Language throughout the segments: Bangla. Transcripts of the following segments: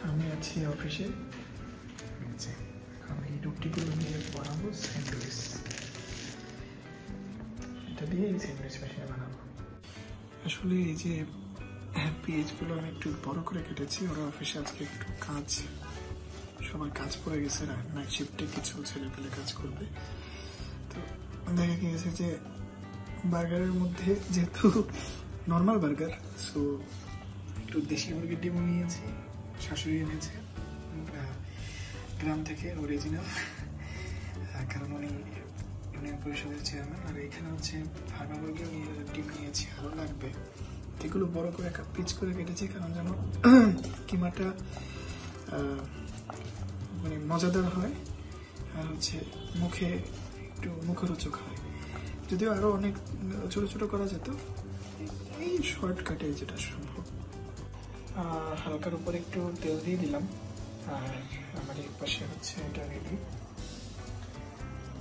আমি আছি অফিসে, এখন এই রুটিগুলো নিয়ে বানাবো স্যান্ডউইচ। এটা দিয়ে এই স্যান্ডউইচ মেশিনে বানাবো। আসলে এই যে পেঁয়াজগুলো আমি একটু বড় করে কেটেছি, ওরা অফিসে আজকে একটু কাজ, সবার কাজ পড়ে গেছে, নাইট শিফটে কিছু ছেলেপেলে কাজ করবে। তো দেখা গিয়েছে যে বার্গারের মধ্যে যেহেতু নর্মাল বার্গার, সো একটু দেশি মুরগির ডিমও নিয়েছি, শাশুড়ি এনেছে গ্রাম থেকে অরিজিনাল, কারণ উনি ইউনিয়ন পরিষদের চেয়ারম্যান। আর এখানে হচ্ছে ফার্মা মুরগি ডিম নিয়েছি, আরও লাগবে। এগুলো বড় করে একটা পিচ করে কেটেছি, কারণ যেন কিমাটা মানে মজাদার হয় আর হচ্ছে মুখে একটু মুখরোচক হয়। যদিও আরও অনেক ছোট ছোট করা যেত, এই শর্টকাটে যেটা সম্ভব। হালকার উপর একটু তেল দিয়ে দিলাম, আর আমার এই পাশে হচ্ছে এটা রেডি।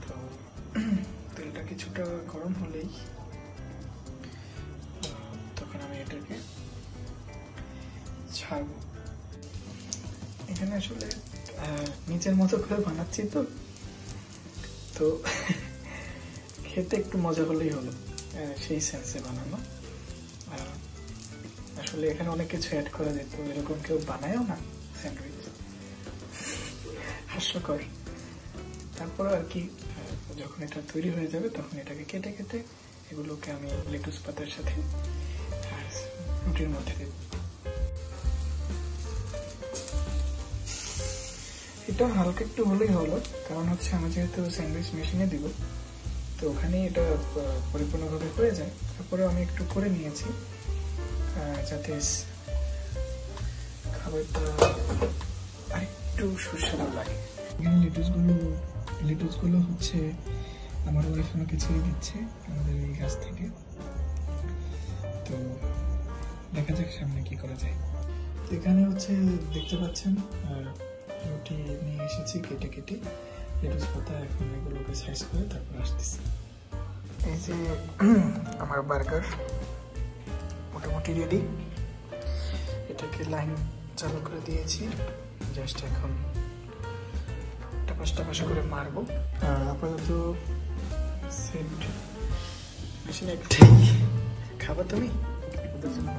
তো তেলটা কিছুটা গরম হলেই তখন আমি এটাকে ছাড়বো। এখানে আসলে নিজের মতো করে বানাচ্ছি, তো খেতে একটু মজা হলেই হলো, সেই সেন্সে বানানো। আসলে এখানে অনেক কিছু অ্যাড করা যেত, এরকম কেউ বানায়ও না স্যান্ডউইচ, হাস্যকর। তারপরে আর কি, যখন এটা তৈরি হয়ে যাবে তখন এটাকে কেটে কেটে এগুলোকে আমি লেটুস পাতার সাথে রুটির মধ্যে দেব। এটা হালকা একটু হলেই হলো, কারণ হচ্ছে আমি যেহেতু স্যান্ডউইচ মেশিনে দিব, তো ওখানে এটা পরিপূর্ণভাবে হয়ে যায়। তারপরে আমি একটু করে নিয়েছি যাতে খাবারটা আরেকটু সুস্বাদু লাগে। এখানে লেটুসগুলো হচ্ছে আমার ওয়াইফ আমাকে ছেড়ে দিচ্ছে আমাদের এই গাছ থেকে। তো দেখা যাক সামনে কি করা যায়। এখানে হচ্ছে দেখতে পাচ্ছেন রুটি নিয়ে এসেছি কেটে কেটে, লেটুস পাতা। এখন এগুলোকে সাইজ করে তারপর আসতেছি। এই যে আমার বার্গার মোটামুটি রেডি। এটাকে লাইন চালু করে দিয়েছি, জাস্ট এখন টাপাস করে মারবো। আপাতত সেট মেশিন একটাই। খাবার তুমি ওদের জন্য